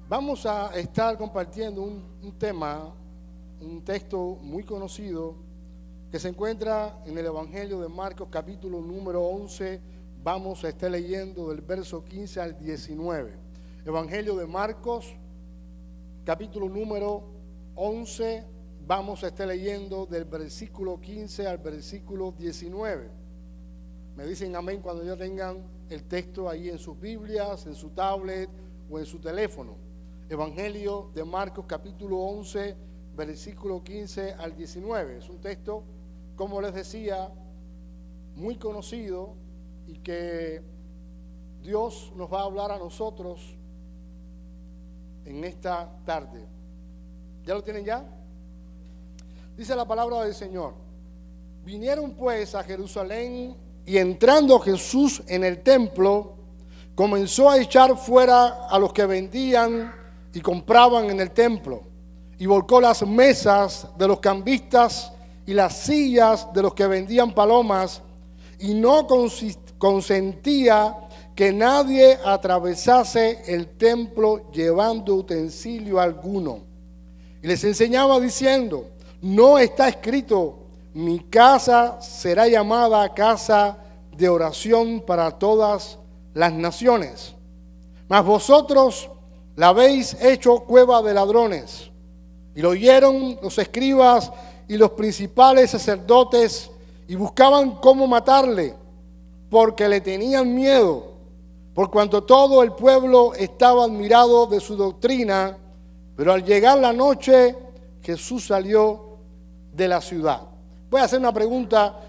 Vamos a estar compartiendo un tema, un texto muy conocido que se encuentra en el Evangelio de Marcos, capítulo número 11. Vamos a estar leyendo del verso 15 al 19. Evangelio de Marcos, capítulo número 11. Vamos a estar leyendo del versículo 15 al versículo 19. Me dicen amén cuando ya tengan el texto ahí en sus Biblias, en su tablet o en su teléfono. Evangelio de Marcos, capítulo 11, versículo 15 al 19. Es un texto, como les decía, muy conocido y que Dios nos va a hablar a nosotros en esta tarde. ¿Ya lo tienen ya? Dice la palabra del Señor. Vinieron pues a Jerusalén y entrando Jesús en el templo, comenzó a echar fuera a los que vendían y compraban en el templo, y volcó las mesas de los cambistas y las sillas de los que vendían palomas, y no consentía que nadie atravesase el templo llevando utensilio alguno. Y les enseñaba diciendo: no está escrito, mi casa será llamada casa de oración para todas las naciones, mas vosotros la habéis hecho cueva de ladrones. Y lo oyeron los escribas y los principales sacerdotes y buscaban cómo matarle, porque le tenían miedo, por cuanto todo el pueblo estaba admirado de su doctrina. Pero al llegar la noche, Jesús salió de la ciudad. Voy a hacer una pregunta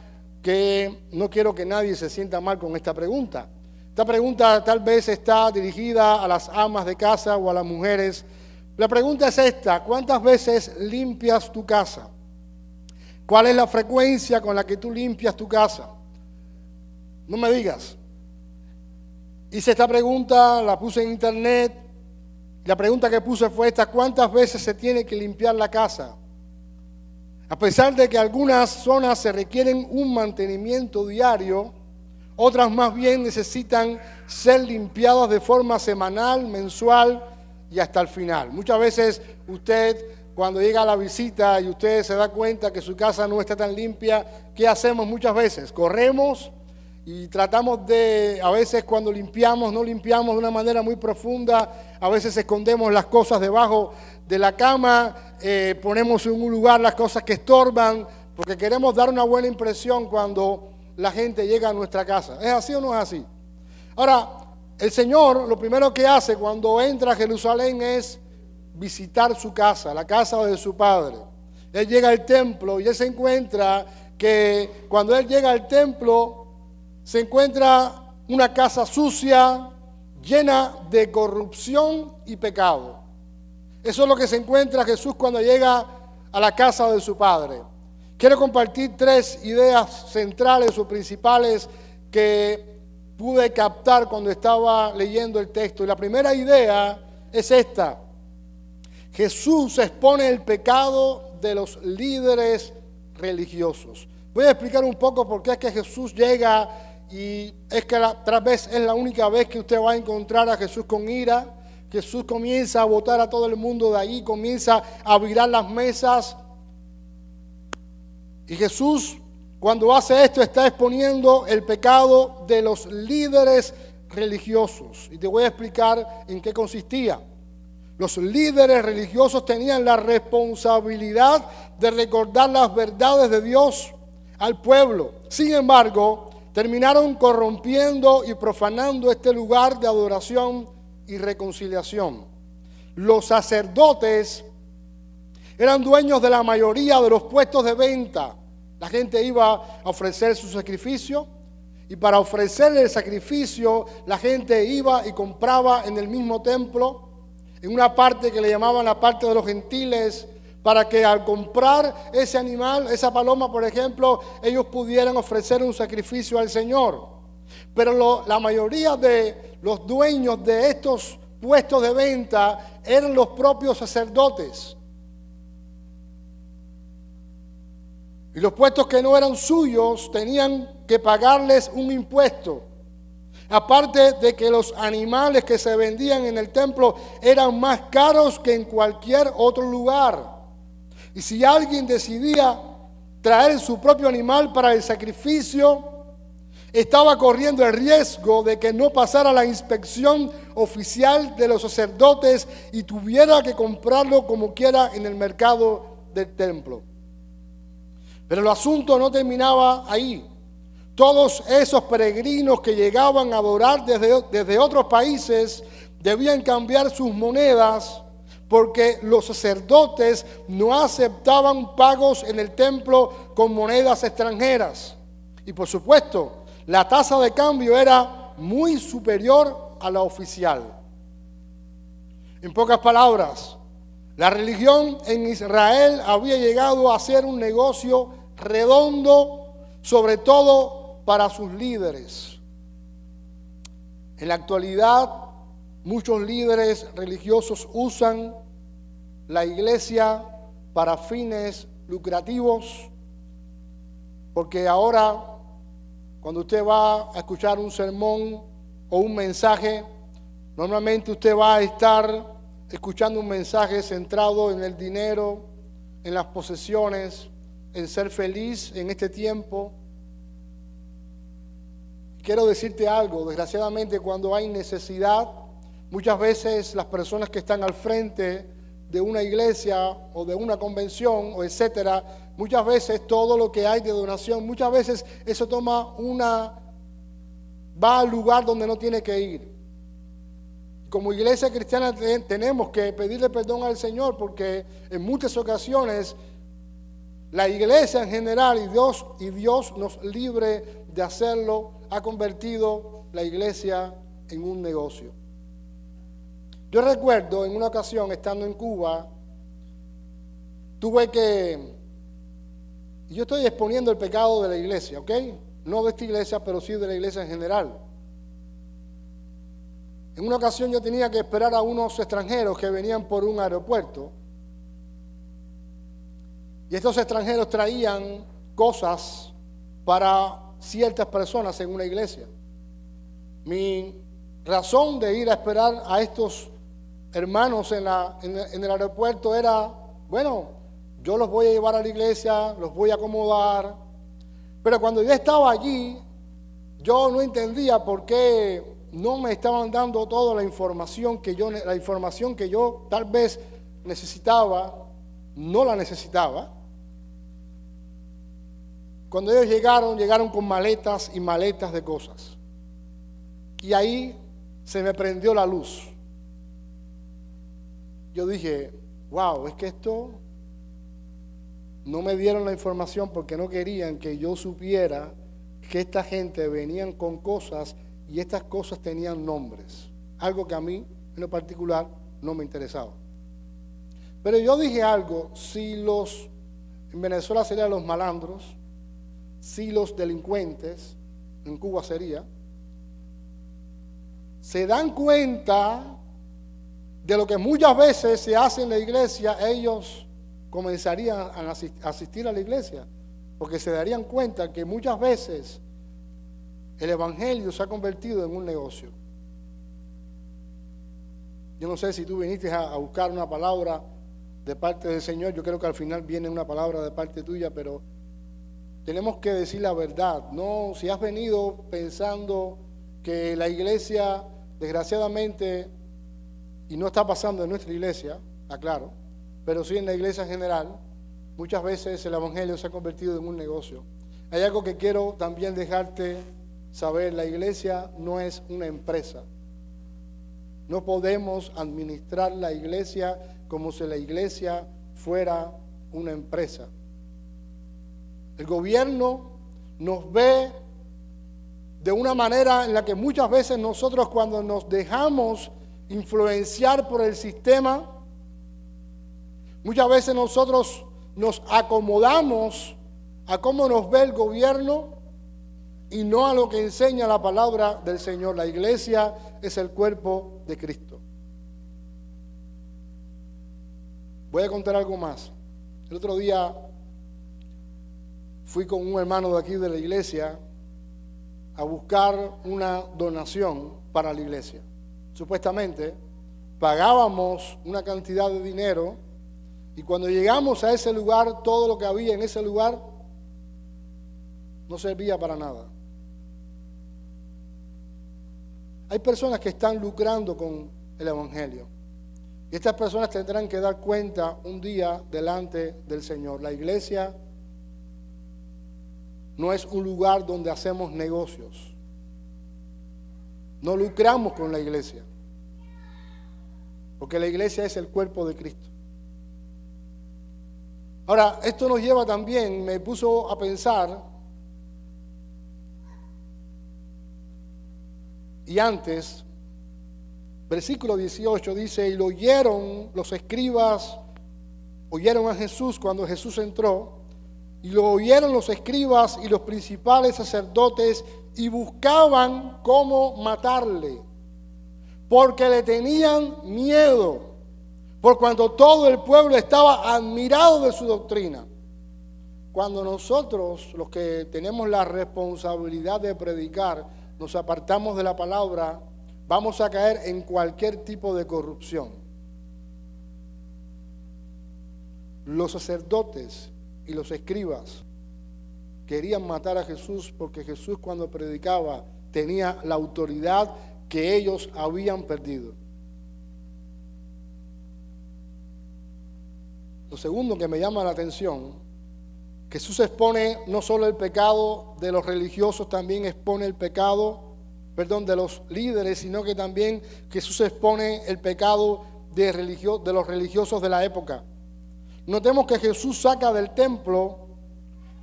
que no quiero que nadie se sienta mal con esta pregunta. Esta pregunta tal vez está dirigida a las amas de casa o a las mujeres. La pregunta es esta: ¿cuántas veces limpias tu casa? ¿Cuál es la frecuencia con la que tú limpias tu casa? No me digas. Hice esta pregunta, la puse en internet. La pregunta que puse fue esta: ¿cuántas veces se tiene que limpiar la casa? A pesar de que algunas zonas se requieren un mantenimiento diario, otras más bien necesitan ser limpiadas de forma semanal, mensual y hasta el final. Muchas veces usted, cuando llega a la visita y usted se da cuenta que su casa no está tan limpia, ¿qué hacemos muchas veces? Corremos y tratamos de, a veces cuando limpiamos, no limpiamos de una manera muy profunda, a veces escondemos las cosas debajo de la cama, ponemos en un lugar las cosas que estorban, porque queremos dar una buena impresión cuando la gente llega a nuestra casa. ¿Es así o no es así? Ahora, el Señor lo primero que hace cuando entra a Jerusalén es visitar su casa, la casa de su Padre. Él llega al templo y él se encuentra que cuando él llega al templo se encuentra una casa sucia, llena de corrupción y pecado. Eso es lo que se encuentra Jesús cuando llega a la casa de su Padre. Quiero compartir tres ideas centrales o principales que pude captar cuando estaba leyendo el texto. Y la primera idea es esta: Jesús expone el pecado de los líderes religiosos. Voy a explicar un poco por qué es que Jesús llega, y es que tal vez es la única vez que usted va a encontrar a Jesús con ira. Jesús comienza a botar a todo el mundo de ahí, comienza a virar las mesas. Y Jesús, cuando hace esto, está exponiendo el pecado de los líderes religiosos. Y te voy a explicar en qué consistía. Los líderes religiosos tenían la responsabilidad de recordar las verdades de Dios al pueblo. Sin embargo, terminaron corrompiendo y profanando este lugar de adoración y reconciliación. Los sacerdotes eran dueños de la mayoría de los puestos de venta. La gente iba a ofrecer su sacrificio, y para ofrecerle el sacrificio la gente iba y compraba en el mismo templo, en una parte que le llamaban la parte de los gentiles, para que al comprar ese animal, esa paloma por ejemplo, ellos pudieran ofrecer un sacrificio al Señor. Pero la mayoría de los dueños de estos puestos de venta eran los propios sacerdotes. Y los puestos que no eran suyos tenían que pagarles un impuesto. Aparte de que los animales que se vendían en el templo eran más caros que en cualquier otro lugar. Y si alguien decidía traer su propio animal para el sacrificio, estaba corriendo el riesgo de que no pasara la inspección oficial de los sacerdotes y tuviera que comprarlo como quiera en el mercado del templo. Pero el asunto no terminaba ahí. Todos esos peregrinos que llegaban a adorar desde otros países debían cambiar sus monedas porque los sacerdotes no aceptaban pagos en el templo con monedas extranjeras. Y por supuesto, la tasa de cambio era muy superior a la oficial. En pocas palabras, la religión en Israel había llegado a ser un negocio redondo, sobre todo para sus líderes. En la actualidad, muchos líderes religiosos usan la iglesia para fines lucrativos, porque ahora, cuando usted va a escuchar un sermón o un mensaje, normalmente usted va a estar escuchando un mensaje centrado en el dinero, en las posesiones, en ser feliz en este tiempo. Quiero decirte algo, desgraciadamente cuando hay necesidad, muchas veces las personas que están al frente de una iglesia o de una convención o etcétera, muchas veces todo lo que hay de donación, muchas veces eso va al lugar donde no tiene que ir. Como iglesia cristiana tenemos que pedirle perdón al Señor porque en muchas ocasiones la iglesia en general y Dios nos libre de hacerlo, ha convertido la iglesia en un negocio. Yo recuerdo en una ocasión estando en Cuba, yo estoy exponiendo el pecado de la iglesia, ¿ok? No de esta iglesia, pero sí de la iglesia en general. En una ocasión yo tenía que esperar a unos extranjeros que venían por un aeropuerto. Y estos extranjeros traían cosas para ciertas personas en una iglesia. Mi razón de ir a esperar a estos hermanos en el aeropuerto era, bueno, yo los voy a llevar a la iglesia, los voy a acomodar. Pero cuando yo estaba allí, yo no entendía por qué no me estaban dando toda la información que yo tal vez necesitaba, no la necesitaba. Cuando ellos llegaron con maletas y maletas de cosas. Y ahí se me prendió la luz. Yo dije, wow, es que esto no me dieron la información porque no querían que yo supiera que esta gente venían con cosas y estas cosas tenían nombres. Algo que a mí, en lo particular, no me interesaba. Pero yo dije algo, en Venezuela serían los malandros, si los delincuentes, en Cuba se dan cuenta de lo que muchas veces se hace en la iglesia, ellos comenzarían a asistir a la iglesia, porque se darían cuenta que muchas veces el evangelio se ha convertido en un negocio. Yo no sé si tú viniste a buscar una palabra de parte del Señor, yo creo que al final viene una palabra de parte tuya, pero tenemos que decir la verdad. No, si has venido pensando que la iglesia, desgraciadamente, y no está pasando en nuestra iglesia, aclaro, pero sí en la iglesia en general, muchas veces el evangelio se ha convertido en un negocio. Hay algo que quiero también dejarte saber, la iglesia no es una empresa. No podemos administrar la iglesia como si la iglesia fuera una empresa. El gobierno nos ve de una manera en la que muchas veces nosotros, cuando nos dejamos influenciar por el sistema, muchas veces nosotros nos acomodamos a cómo nos ve el gobierno y no a lo que enseña la palabra del Señor. La iglesia es el cuerpo de Cristo. Voy a contar algo más. El otro día fui con un hermano de aquí de la iglesia a buscar una donación para la iglesia. Supuestamente pagábamos una cantidad de dinero y cuando llegamos a ese lugar, todo lo que había en ese lugar no servía para nada. Hay personas que están lucrando con el evangelio y estas personas tendrán que dar cuenta un día delante del Señor. La iglesia no es un lugar donde hacemos negocios. No lucramos con la iglesia, porque la iglesia es el cuerpo de Cristo. Ahora, esto nos lleva también, me puso a pensar, y antes, versículo 18 dice, y lo oyeron los escribas, oyeron a Jesús cuando Jesús entró, y lo oyeron los escribas y los principales sacerdotes y buscaban cómo matarle, porque le tenían miedo, por cuanto todo el pueblo estaba admirado de su doctrina. Cuando nosotros, los que tenemos la responsabilidad de predicar, nos apartamos de la palabra, vamos a caer en cualquier tipo de corrupción. Los sacerdotes y los escribas querían matar a Jesús porque Jesús, cuando predicaba, tenía la autoridad que ellos habían perdido. Lo segundo que me llama la atención, Jesús expone no solo el pecado de los religiosos, también expone el pecado, de los líderes, sino que también Jesús expone el pecado de los religiosos de la época. Notemos que Jesús saca del templo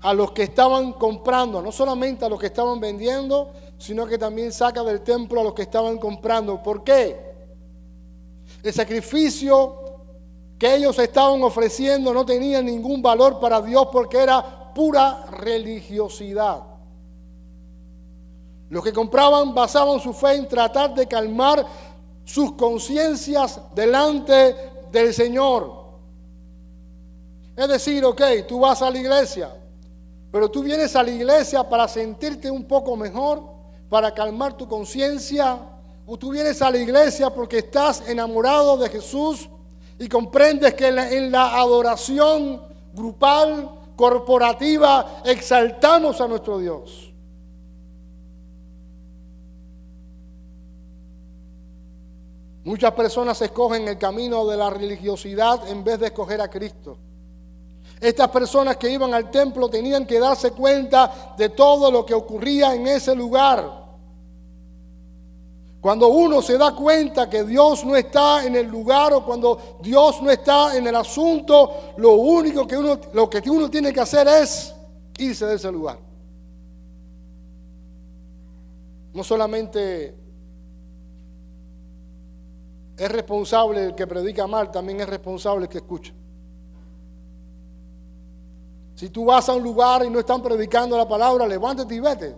a los que estaban comprando, no solamente a los que estaban vendiendo, sino que también saca del templo a los que estaban comprando. ¿Por qué? El sacrificio que ellos estaban ofreciendo no tenía ningún valor para Dios porque era pura religiosidad. Los que compraban basaban su fe en tratar de calmar sus conciencias delante del Señor. Es decir, ok, tú vas a la iglesia, pero tú vienes a la iglesia para sentirte un poco mejor, para calmar tu conciencia, o tú vienes a la iglesia porque estás enamorado de Jesús y comprendes que en la adoración grupal, corporativa, exaltamos a nuestro Dios. Muchas personas escogen el camino de la religiosidad en vez de escoger a Cristo. Estas personas que iban al templo tenían que darse cuenta de todo lo que ocurría en ese lugar. Cuando uno se da cuenta que Dios no está en el lugar o cuando Dios no está en el asunto, lo que uno tiene que hacer es irse de ese lugar. No solamente es responsable el que predica mal, también es responsable el que escucha. Si tú vas a un lugar y no están predicando la palabra, levántate y vete.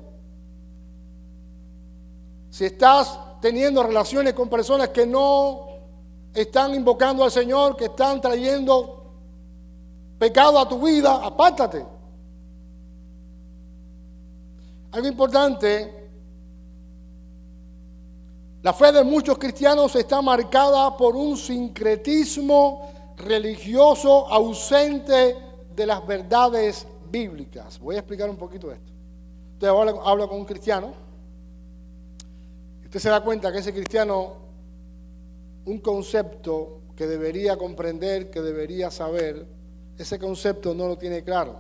Si estás teniendo relaciones con personas que no están invocando al Señor, que están trayendo pecado a tu vida, apártate. Algo importante, la fe de muchos cristianos está marcada por un sincretismo religioso ausente de las verdades bíblicas. Voy a explicar un poquito esto. Usted habla con un cristiano y usted se da cuenta que ese cristiano, un concepto que debería comprender, que debería saber, ese concepto no lo tiene claro.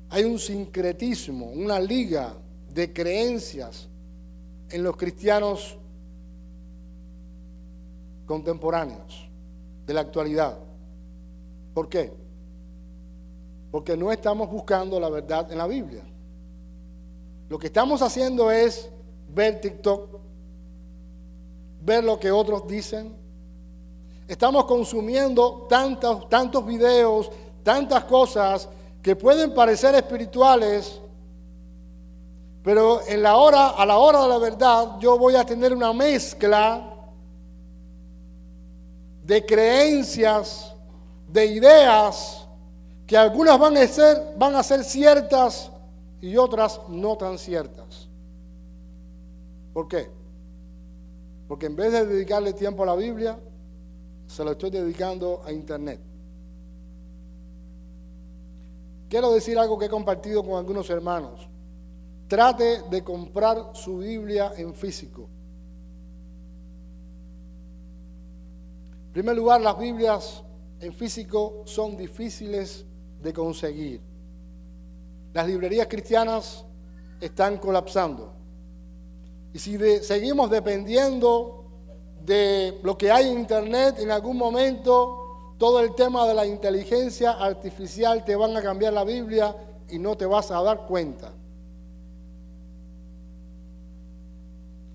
Hay un sincretismo, una liga de creencias en los cristianos contemporáneos de la actualidad. ¿Por qué? Porque no estamos buscando la verdad en la Biblia. Lo que estamos haciendo es ver TikTok, ver lo que otros dicen. Estamos consumiendo tantos videos, tantas cosas que pueden parecer espirituales, pero a la hora de la verdad, yo voy a tener una mezcla de creencias, de ideas, que algunas van a ser ciertas y otras no tan ciertas. ¿Por qué? Porque en vez de dedicarle tiempo a la Biblia, se lo estoy dedicando a Internet. Quiero decir algo que he compartido con algunos hermanos. Trate de comprar su Biblia en físico. En primer lugar, las Biblias en físico son difíciles de conseguir. Las librerías cristianas están colapsando. Y si seguimos dependiendo de lo que hay en Internet, en algún momento todo el tema de la inteligencia artificial te van a cambiar la Biblia y no te vas a dar cuenta.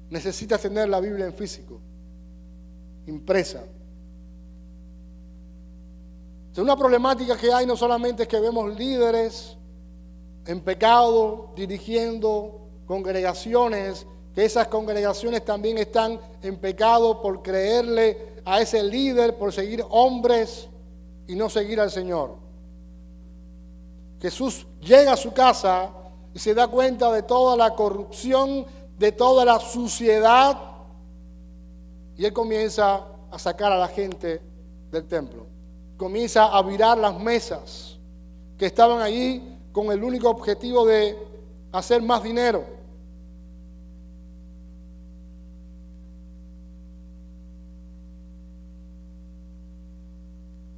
Necesitas tener la Biblia en físico, impresa. Una problemática que hay no solamente es que vemos líderes en pecado dirigiendo congregaciones, que esas congregaciones también están en pecado por creerle a ese líder, por seguir hombres y no seguir al Señor. Jesús llega a su casa y se da cuenta de toda la corrupción, de toda la suciedad, y Él comienza a sacar a la gente del templo. Comienza a virar las mesas que estaban allí con el único objetivo de hacer más dinero.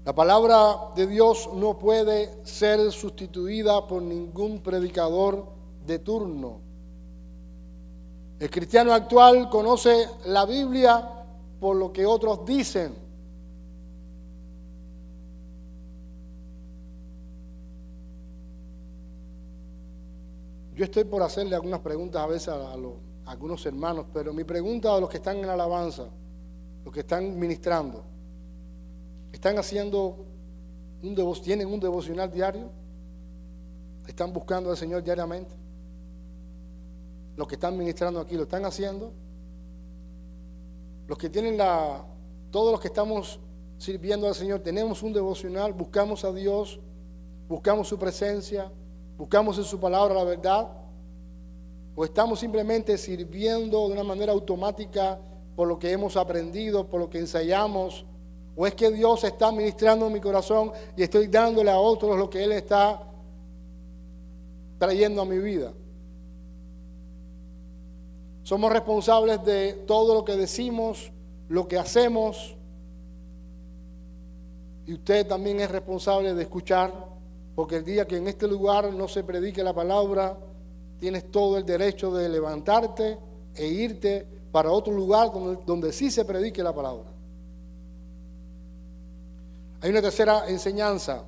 La palabra de Dios no puede ser sustituida por ningún predicador de turno. El cristiano actual conoce la Biblia por lo que otros dicen. Yo estoy por hacerle algunas preguntas a veces a algunos hermanos, pero mi pregunta a los que están en alabanza, los que están ministrando, ¿están haciendo tienen un devocional diario? ¿Están buscando al Señor diariamente? Los que están ministrando aquí, ¿lo están haciendo? Los que tienen todos los que estamos sirviendo al Señor, tenemos un devocional, buscamos a Dios, buscamos su presencia, buscamos en su palabra la verdad, o estamos simplemente sirviendo de una manera automática por lo que hemos aprendido, por lo que ensayamos, o es que Dios está ministrando en mi corazón y estoy dándole a otros lo que Él está trayendo a mi vida. Somos responsables de todo lo que decimos, lo que hacemos, y usted también es responsable de escuchar. Porque el día que en este lugar no se predique la palabra, tienes todo el derecho de levantarte e irte para otro lugar donde sí se predique la palabra. Hay una tercera enseñanza.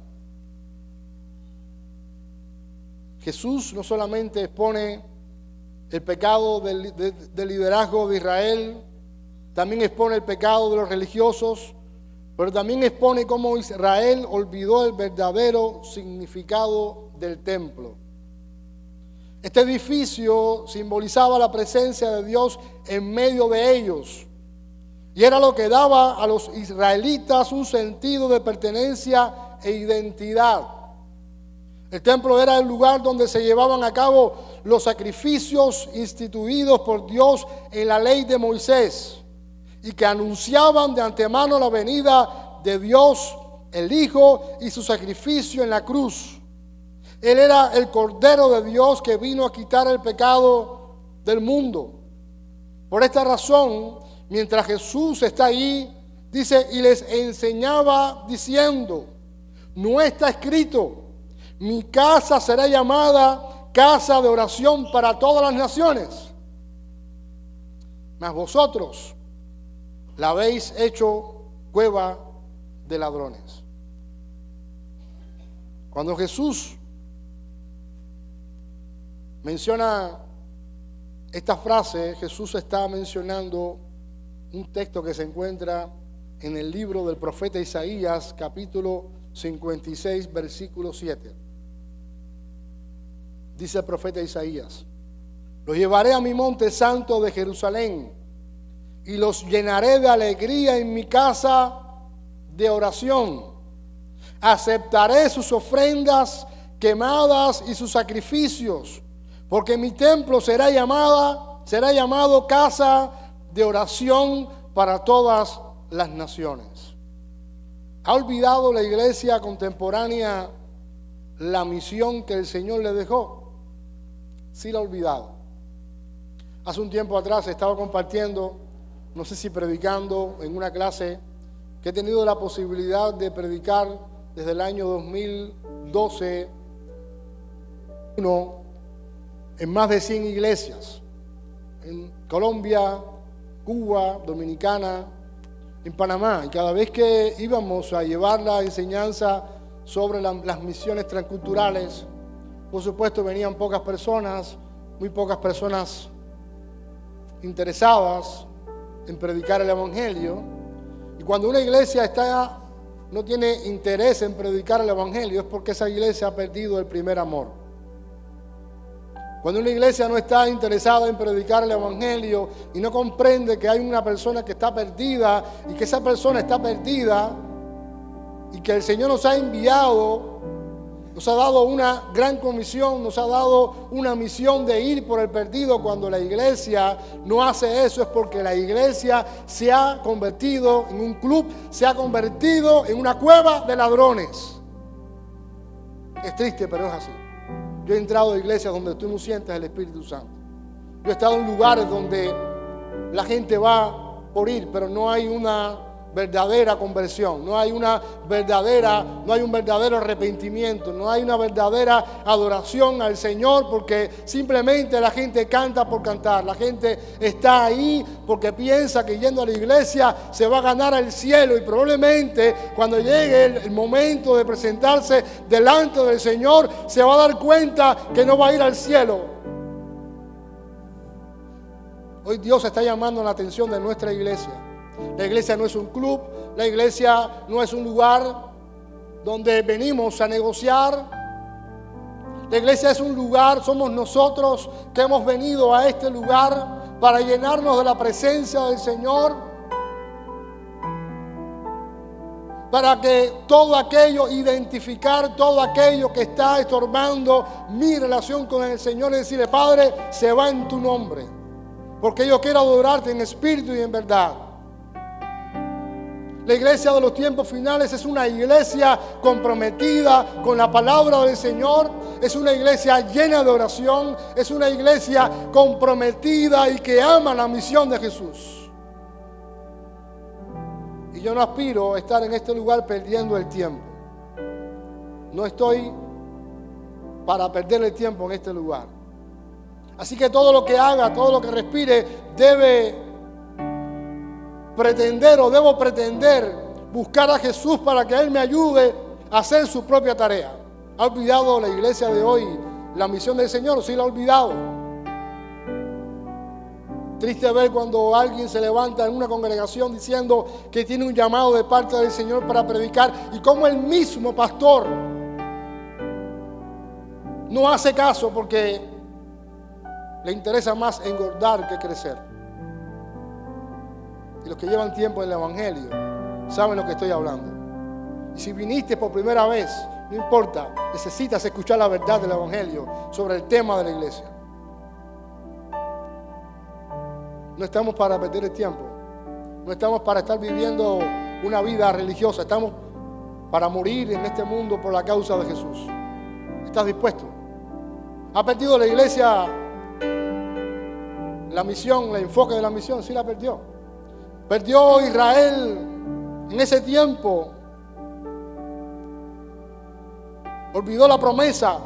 Jesús no solamente expone el pecado del liderazgo de Israel, también expone el pecado de los religiosos, pero también expone cómo Israel olvidó el verdadero significado del templo. Este edificio simbolizaba la presencia de Dios en medio de ellos, y era lo que daba a los israelitas un sentido de pertenencia e identidad. El templo era el lugar donde se llevaban a cabo los sacrificios instituidos por Dios en la ley de Moisés, y que anunciaban de antemano la venida de Dios, el Hijo, y su sacrificio en la cruz. Él era el Cordero de Dios que vino a quitar el pecado del mundo. Por esta razón, mientras Jesús está ahí, dice, y les enseñaba diciendo, no está escrito, mi casa será llamada casa de oración para todas las naciones, mas vosotros la habéis hecho cueva de ladrones. Cuando Jesús menciona esta frase, Jesús está mencionando un texto que se encuentra en el libro del profeta Isaías, capítulo 56, versículo 7. Dice el profeta Isaías, los llevaré a mi monte santo de Jerusalén, y los llenaré de alegría en mi casa de oración. Aceptaré sus ofrendas quemadas y sus sacrificios, Porque mi templo será llamado casa de oración para todas las naciones. ¿Ha olvidado la iglesia contemporánea la misión que el Señor le dejó? Sí la ha olvidado. Hace un tiempo atrás estaba compartiendo, no sé si predicando en una clase, que he tenido la posibilidad de predicar desde el año 2012 en más de 100 iglesias, en Colombia, Cuba, Dominicana, en Panamá. Y cada vez que íbamos a llevar la enseñanza sobre las misiones transculturales, por supuesto venían pocas personas, muy pocas personas interesadas en predicar el Evangelio. Y cuando una iglesia no tiene interés en predicar el Evangelio, es porque esa iglesia ha perdido el primer amor. Cuando una iglesia no está interesada en predicar el Evangelio y no comprende que hay una persona que está perdida y que esa persona está perdida y que el Señor nos ha enviado, nos ha dado una gran comisión, nos ha dado una misión de ir por el perdido. Cuando la iglesia no hace eso, es porque la iglesia se ha convertido en un club, se ha convertido en una cueva de ladrones. Es triste, pero es así. Yo he entrado a iglesias donde tú no sientes el Espíritu Santo. Yo he estado en lugares donde la gente va por ir, pero no hay una verdadera conversión, no hay un verdadero arrepentimiento, no hay una verdadera adoración al Señor, porque simplemente la gente canta por cantar. La gente está ahí porque piensa que yendo a la iglesia se va a ganar el cielo, y probablemente cuando llegue el momento de presentarse delante del Señor se va a dar cuenta que no va a ir al cielo. Hoy Dios está llamando la atención de nuestra iglesia. La iglesia no es un club, la iglesia no es un lugar donde venimos a negociar. La iglesia es un lugar, somos nosotros que hemos venido a este lugar para llenarnos de la presencia del Señor, para que identificar todo aquello que está estorbando mi relación con el Señor y decirle: Padre, se va en tu nombre, porque yo quiero adorarte en espíritu y en verdad. La iglesia de los tiempos finales es una iglesia comprometida con la palabra del Señor, es una iglesia llena de oración, es una iglesia comprometida y que ama la misión de Jesús. Y yo no aspiro a estar en este lugar perdiendo el tiempo. No estoy para perder el tiempo en este lugar. Así que todo lo que haga, todo lo que respire, debo pretender buscar a Jesús para que Él me ayude a hacer su propia tarea. ¿Ha olvidado la iglesia de hoy la misión del Señor? Sí, la ha olvidado. Triste ver cuando alguien se levanta en una congregación diciendo que tiene un llamado de parte del Señor para predicar, y como el mismo pastor no hace caso porque le interesa más engordar que crecer. Y los que llevan tiempo en el Evangelio saben lo que estoy hablando. Y si viniste por primera vez, no importa, necesitas escuchar la verdad del Evangelio sobre el tema de la iglesia. No estamos para perder el tiempo, no estamos para estar viviendo una vida religiosa, estamos para morir en este mundo por la causa de Jesús. ¿Estás dispuesto? ¿Ha perdido la iglesia la misión, el enfoque de la misión? Sí, la perdió. Perdió Israel en ese tiempo. Olvidó la promesa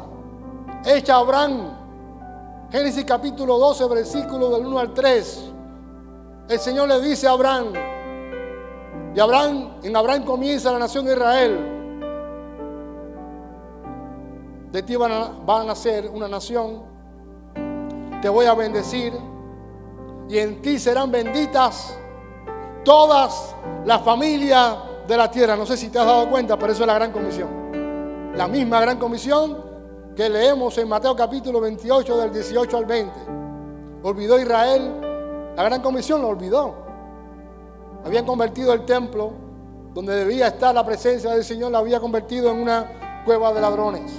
hecha a Abraham. Génesis capítulo 12, versículo del 1 al 3. El Señor le dice a Abraham, y en Abraham comienza la nación de Israel. De ti van a nacer una nación, te voy a bendecir, y en ti serán benditas todas las familias de la tierra. No sé si te has dado cuenta, pero eso es la gran comisión. La misma gran comisión que leemos en Mateo capítulo 28 del 18 al 20. Olvidó Israel la gran comisión, lo olvidó. Habían convertido el templo donde debía estar la presencia del Señor, la había convertido en una cueva de ladrones.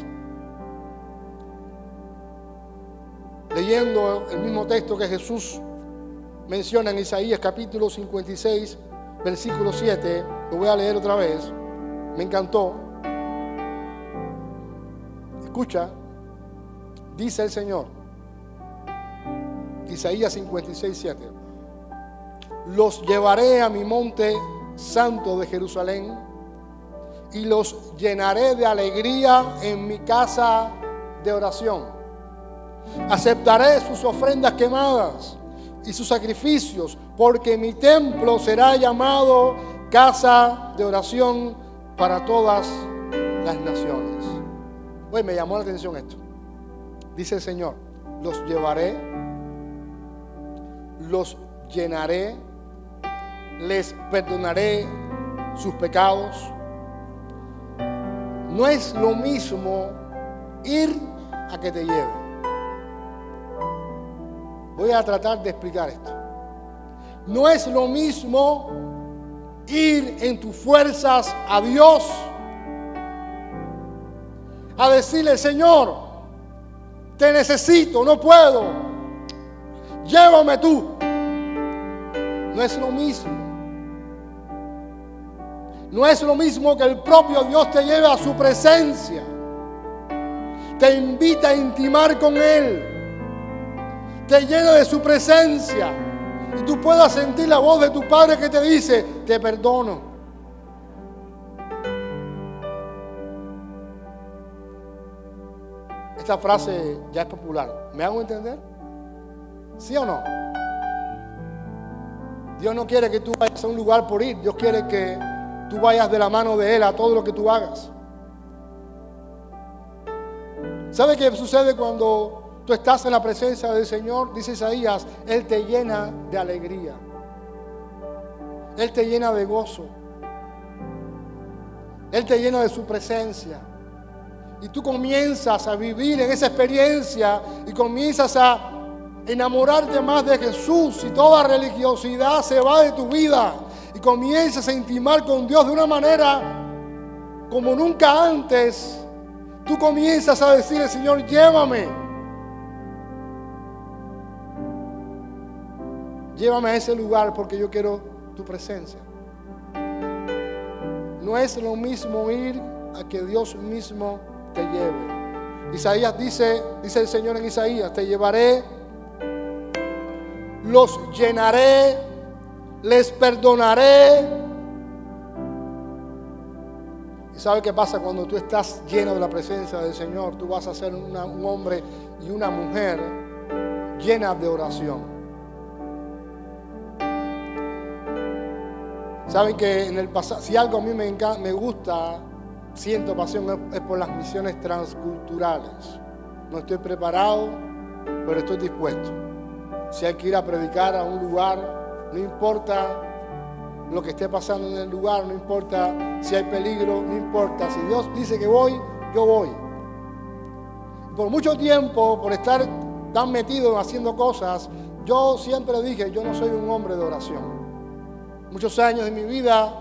leyendo el mismo texto que Jesús menciona en Isaías capítulo 56, versículo 7. Lo voy a leer otra vez. Me encantó. Escucha, dice el Señor, Isaías 56, 7. Los llevaré a mi monte santo de Jerusalén y los llenaré de alegría en mi casa de oración. Aceptaré sus ofrendas quemadas y sus sacrificios, porque mi templo será llamado casa de oración para todas las naciones. Hoy me llamó la atención esto. Dice el Señor, los llevaré, los llenaré, les perdonaré sus pecados. No es lo mismo ir a que te lleve. Voy a tratar de explicar esto. No es lo mismo ir en tus fuerzas a Dios, a decirle: Señor, te necesito, no puedo, llévame tú. No es lo mismo. No es lo mismo que el propio Dios te lleve a su presencia, te invita a intimar con Él, te llena de su presencia y tú puedas sentir la voz de tu Padre que te dice: te perdono. Esta frase ya es popular. ¿Me hago entender? ¿Sí o no? Dios no quiere que tú vayas a un lugar por ir. Dios quiere que tú vayas de la mano de Él a todo lo que tú hagas. ¿Sabe qué sucede cuando tú estás en la presencia del Señor? Dice Isaías, Él te llena de alegría. Él te llena de gozo. Él te llena de su presencia. Y tú comienzas a vivir en esa experiencia y comienzas a enamorarte más de Jesús, y toda religiosidad se va de tu vida y comienzas a intimar con Dios de una manera como nunca antes. Tú comienzas a decirle: Señor, llévame. Llévame a ese lugar porque yo quiero tu presencia. No es lo mismo ir a que Dios mismo te lleve. Isaías dice el Señor en Isaías: te llevaré, los llenaré, les perdonaré. ¿Y sabe qué pasa cuando tú estás lleno de la presencia del Señor? Tú vas a ser un hombre y una mujer llena de oración. Saben que en el pasado, si algo a mí me gusta, siento pasión, es por las misiones transculturales. No estoy preparado, pero estoy dispuesto. Si hay que ir a predicar a un lugar, no importa lo que esté pasando en el lugar, no importa si hay peligro, no importa. Si Dios dice que voy, yo voy. Por mucho tiempo, por estar tan metido haciendo cosas, yo siempre dije: yo no soy un hombre de oración. Muchos años de mi vida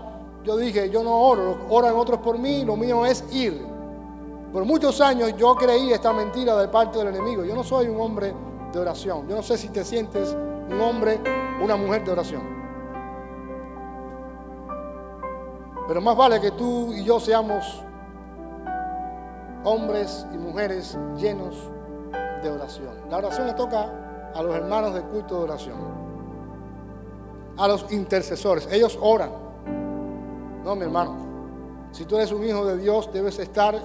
yo dije: yo no oro, oran otros por mí, lo mío es ir. Por muchos años yo creí esta mentira de parte del enemigo: yo no soy un hombre de oración. Yo no sé si te sientes un hombre o una mujer de oración, pero más vale que tú y yo seamos hombres y mujeres llenos de oración. La oración le toca a los hermanos del culto de oración, a los intercesores. Ellos oran. No, mi hermano, si tú eres un hijo de Dios, debes estar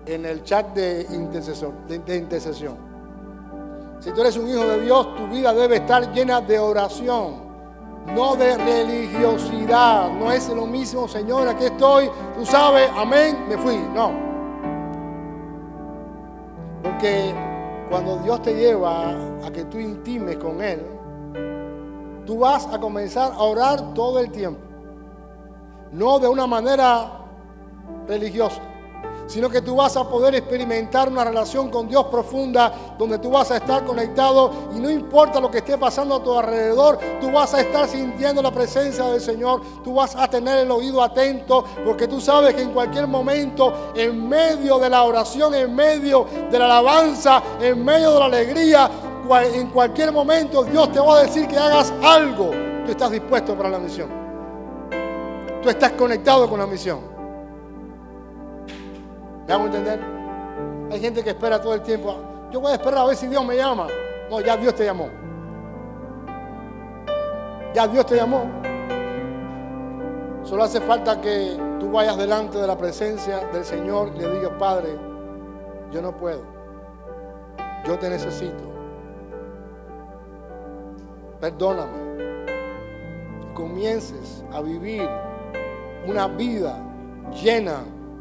en el chat de intercesión. Si tú eres un hijo de Dios, tu vida debe estar llena de oración, no de religiosidad. No es lo mismo: Señor, aquí estoy, tú sabes, amén, me fui. No. Porque cuando Dios te lleva a que tú intimes con Él, tú vas a comenzar a orar todo el tiempo. No de una manera religiosa, sino que tú vas a poder experimentar una relación con Dios profunda, donde tú vas a estar conectado y no importa lo que esté pasando a tu alrededor, tú vas a estar sintiendo la presencia del Señor, tú vas a tener el oído atento, porque tú sabes que en cualquier momento, en medio de la oración, en medio de la alabanza, en medio de la alegría, en cualquier momento Dios te va a decir que hagas algo. Tú estás dispuesto para la misión, tú estás conectado con la misión. ¿Me hago entender? Hay gente que espera todo el tiempo. Yo voy a esperar a ver si Dios me llama. No, ya Dios te llamó. Ya Dios te llamó. Solo hace falta que tú vayas delante de la presencia del Señor y le digas: Padre, yo no puedo. Yo te necesito. Perdóname. Comiences a vivir una vida llena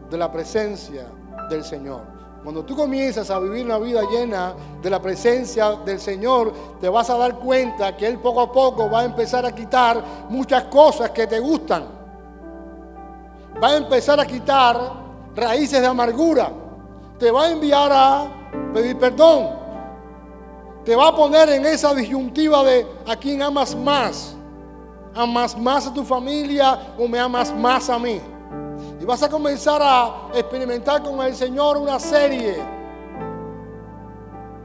de la presencia del Señor. Cuando tú comienzas a vivir una vida llena de la presencia del Señor, te vas a dar cuenta que Él poco a poco va a empezar a quitar muchas cosas que te gustan. Va a empezar a quitar raíces de amargura. Te va a enviar a pedir perdón. Te va a poner en esa disyuntiva de a quién amas más. ¿Amas más a tu familia o me amas más a mí? Y vas a comenzar a experimentar con el Señor una serie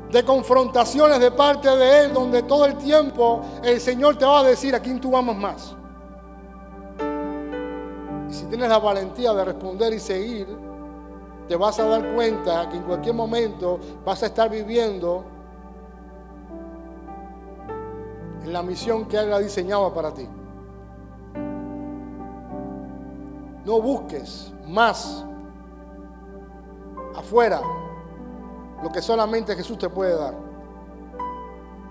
de confrontaciones de parte de Él, donde todo el tiempo el Señor te va a decir a quién tú amas más. Y si tienes la valentía de responder y seguir, te vas a dar cuenta que en cualquier momento vas a estar viviendo en la misión que Él ha diseñado para ti. No busques más afuera lo que solamente Jesús te puede dar.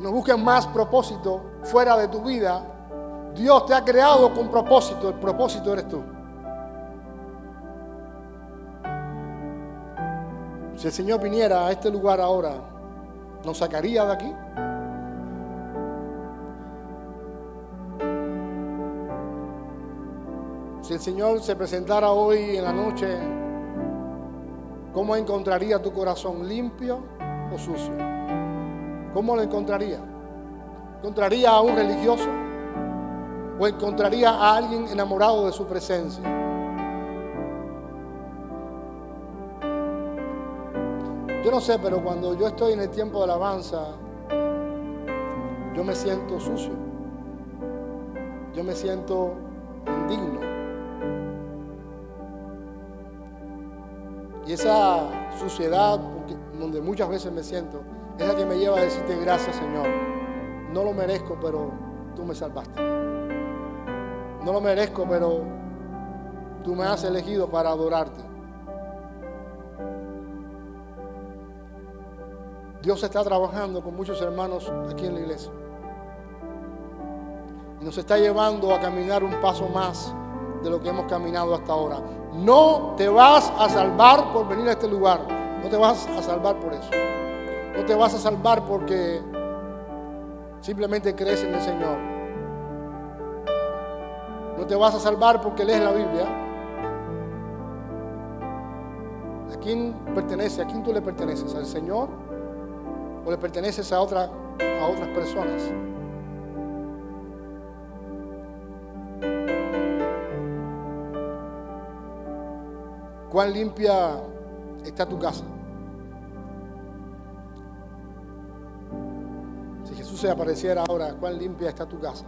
No busques más propósito fuera de tu vida. Dios te ha creado con propósito. El propósito eres tú. Si el Señor viniera a este lugar ahora, ¿nos sacaría de aquí? Si el Señor se presentara hoy en la noche, ¿cómo encontraría tu corazón? ¿Limpio o sucio? ¿Cómo lo encontraría? ¿Encontraría a un religioso? ¿O encontraría a alguien enamorado de su presencia? Yo no sé, pero cuando yo estoy en el tiempo de alabanza, yo me siento sucio. Yo me siento indigno. Y esa suciedad, donde muchas veces me siento, es la que me lleva a decirte: gracias, Señor. No lo merezco, pero tú me salvaste. No lo merezco, pero tú me has elegido para adorarte. Dios está trabajando con muchos hermanos aquí en la iglesia. Y nos está llevando a caminar un paso más de lo que hemos caminado hasta ahora. No te vas a salvar por venir a este lugar. No te vas a salvar por eso. No te vas a salvar porque simplemente crees en el Señor. No te vas a salvar porque lees la Biblia. ¿A quién pertenece? ¿A quién tú le perteneces? ¿Al Señor? ¿O le perteneces a otras personas? ¿Cuán limpia está tu casa? Si Jesús se apareciera ahora, ¿cuán limpia está tu casa?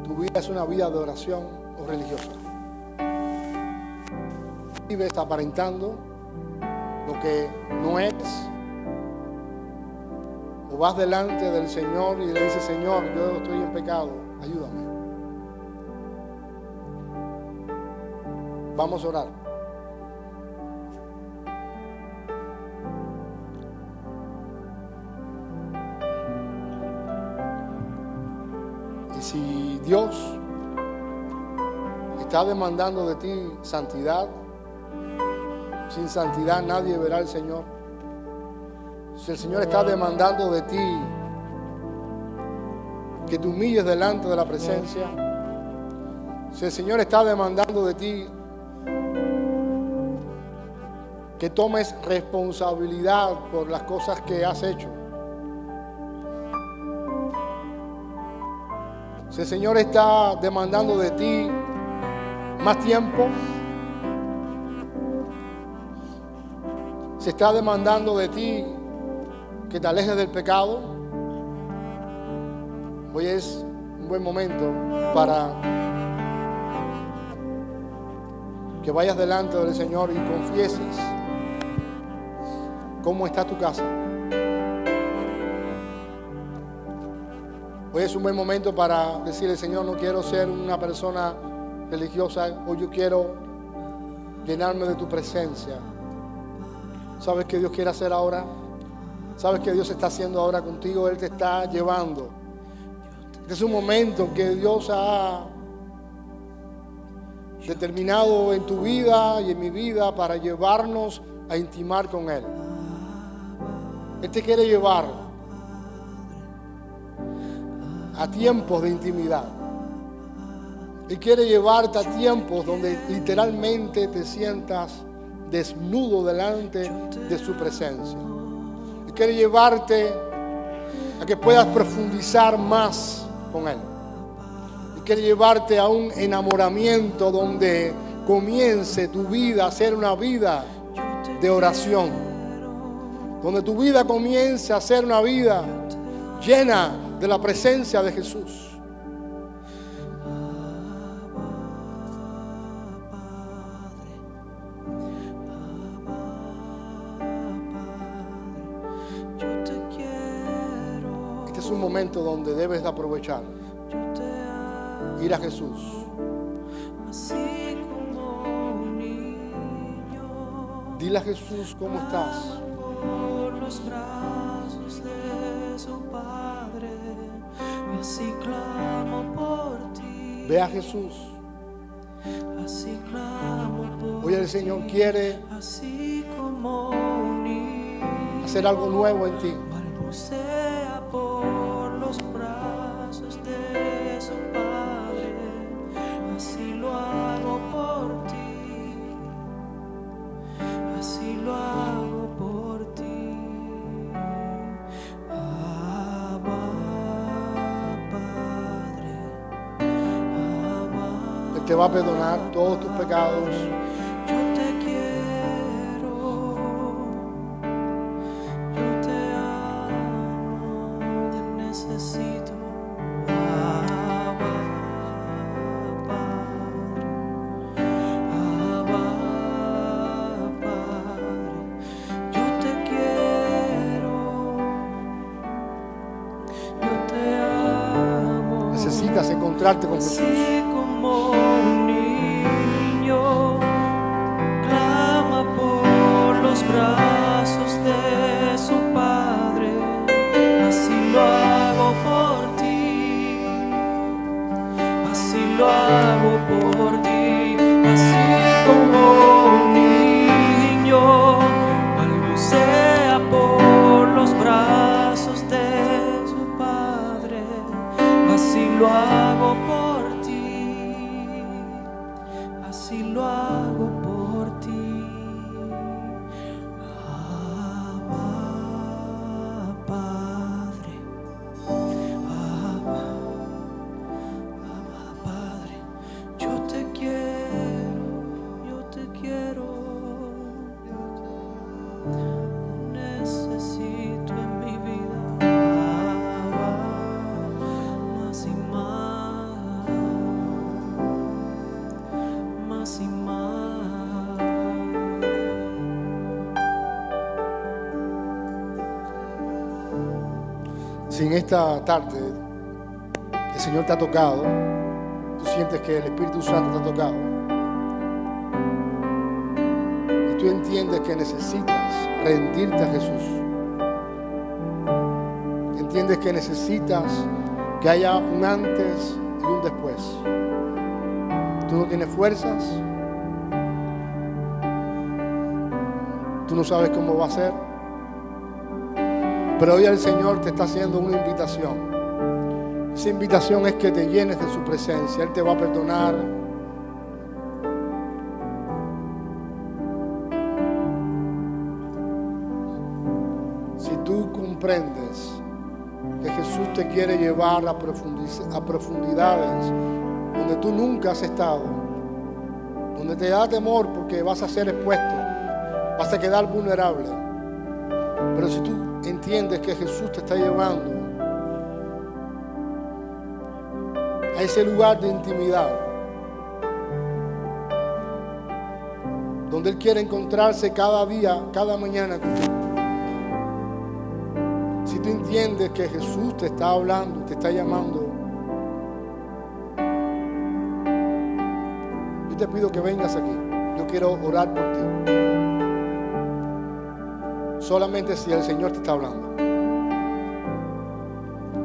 ¿Tu vida es una vida de oración o religiosa? ¿Vives aparentando lo que no eres? ¿O vas delante del Señor y le dices: Señor, yo estoy en pecado, ayúdame? Vamos a orar. Y si Dios está demandando de ti santidad, sin santidad nadie verá al Señor. Si el Señor está demandando de ti que te humilles delante de la presencia. Si el Señor está demandando de ti que tomes responsabilidad por las cosas que has hecho. Si el Señor está demandando de ti más tiempo, si está demandando de ti que te alejes del pecado, hoy es un buen momento para que vayas delante del Señor y confieses cómo está tu casa. Hoy es un buen momento para decirle: Señor, no quiero ser una persona religiosa, hoy yo quiero llenarme de tu presencia. ¿Sabes qué Dios quiere hacer ahora? ¿Sabes qué Dios está haciendo ahora contigo? Él te está llevando. Este es un momento que Dios ha determinado en tu vida y en mi vida para llevarnos a intimar con Él. Él te quiere llevar a tiempos de intimidad. Él quiere llevarte a tiempos donde literalmente te sientas desnudo delante de su presencia. Él quiere llevarte a que puedas profundizar más con Él. Él quiere llevarte a un enamoramiento donde comience tu vida a ser una vida de oración, donde tu vida comience a ser una vida llena de la presencia de Jesús. Este es un momento donde debes de aprovechar, ir a Jesús. Dile a Jesús cómo estás. Por los brazos de su Padre, y así clamo por ti. Ve a Jesús. Así clamo por Hoy el Señor quiere así como un niño hacer algo nuevo en ti. balbucea por los brazos de su Padre, así lo hago por ti, así lo hago por ti. Abba, Padre, Abba, Él te va a perdonar todos tus pecados. yo te quiero, yo te amo, te necesito. Abba, Padre, Abba, Padre, yo te quiero, yo te amo. Necesitas encontrarte con Jesús. Así como un niño clama por los brazos de su Padre, así lo hago por ti, así lo hago por ti, así como un niño balbucea por los brazos de su Padre, así lo hago por ti, así lo hago por ti. Abba, Padre, Abba, Abba, Padre, yo te quiero, yo te quiero. Necesito en mi vida más y más, más y más. Si en esta tarde el Señor te ha tocado, tú sientes que el Espíritu Santo te ha tocado, y tú entiendes que necesitas rendirte a Jesús, entiendes que necesitas que haya un antes y un después. Tú no tienes fuerzas, tú no sabes cómo va a ser, pero hoy el Señor te está haciendo una invitación. Esa invitación es que te llenes de su presencia. Él te va a perdonar. Si tú comprendes que Jesús te quiere llevar a profundidades donde tú nunca has estado, donde te da temor porque vas a ser expuesto, vas a quedar vulnerable. Pero si tú entiendes que Jesús te está llevando a ese lugar de intimidad, donde Él quiere encontrarse cada día, cada mañana contigo. Si tú entiendes que Jesús te está hablando, te está llamando, yo te pido que vengas aquí. Yo quiero orar por ti. Solamente si el Señor te está hablando.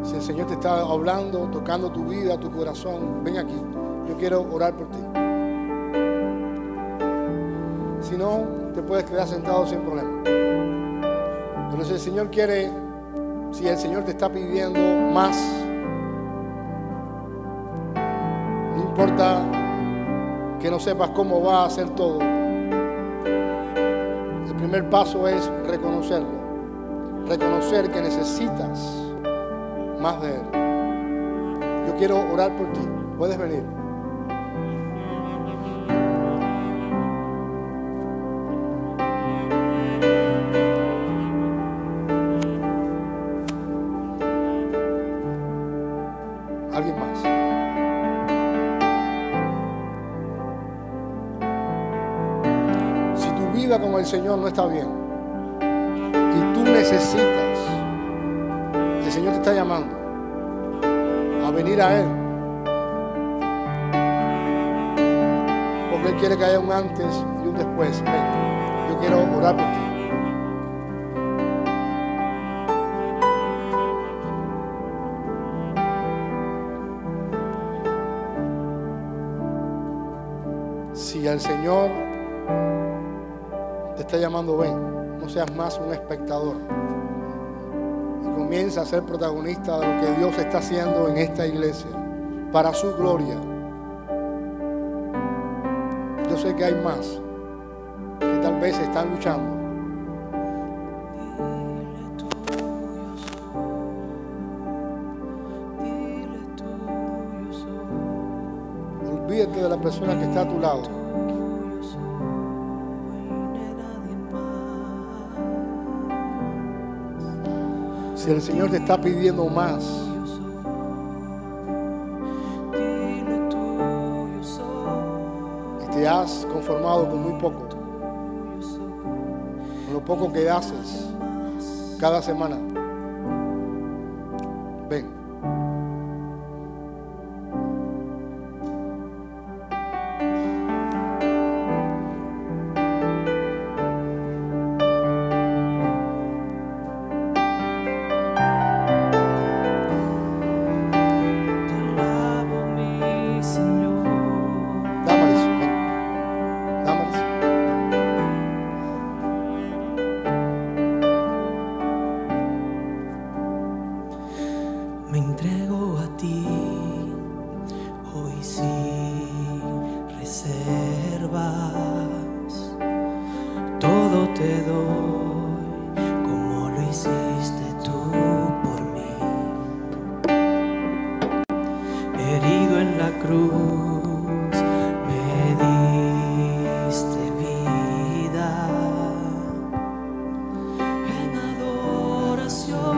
Si el Señor te está hablando, tocando tu vida, tu corazón, ven aquí. Yo quiero orar por ti. Si no, te puedes quedar sentado sin problema. Pero si el Señor quiere, si el Señor te está pidiendo más, no importa que no sepas cómo va a hacer todo. El primer paso es reconocerlo. Reconocer que necesitas más de Él. Yo quiero orar por ti. Puedes venir. ¿Alguien más? Si tu vida con el Señor no está bien y tú necesitas, el Señor te está llamando a venir a Él, porque Él quiere que haya un antes y un después. Ven, yo quiero orar por ti. Si el Señor te está llamando, ven, no seas más un espectador y comienza a ser protagonista de lo que Dios está haciendo en esta iglesia para su gloria. Yo sé que hay más que tal vez están luchando. Olvídate de la persona que está a tu lado. Si el Señor te está pidiendo más, y te has conformado con muy poco, con lo poco que haces cada semana, ven. Me entrego a ti, hoy sin reservas, todo te doy como lo hiciste tú por mí. Herido en la cruz, me diste vida, en adoración.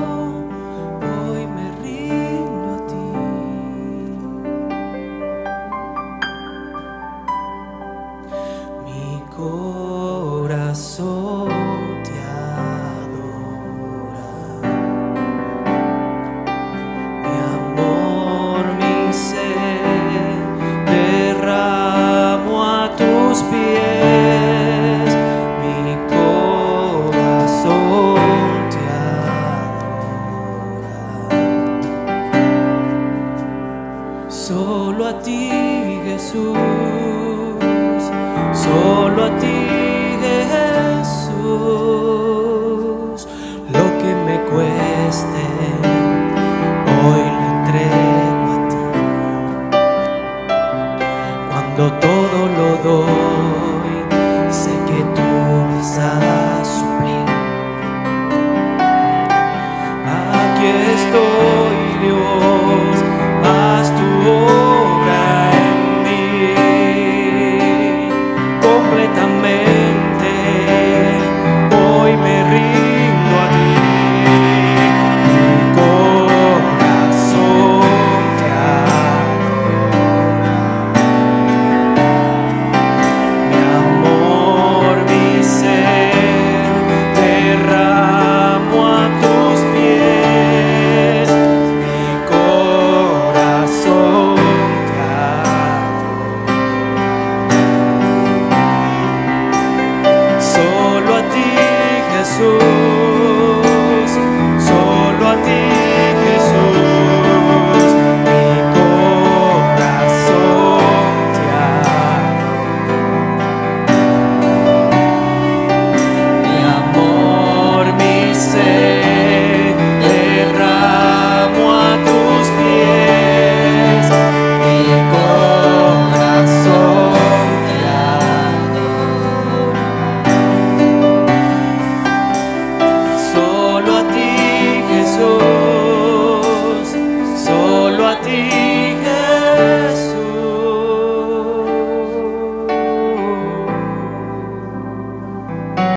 Corazón te adora, Cristo.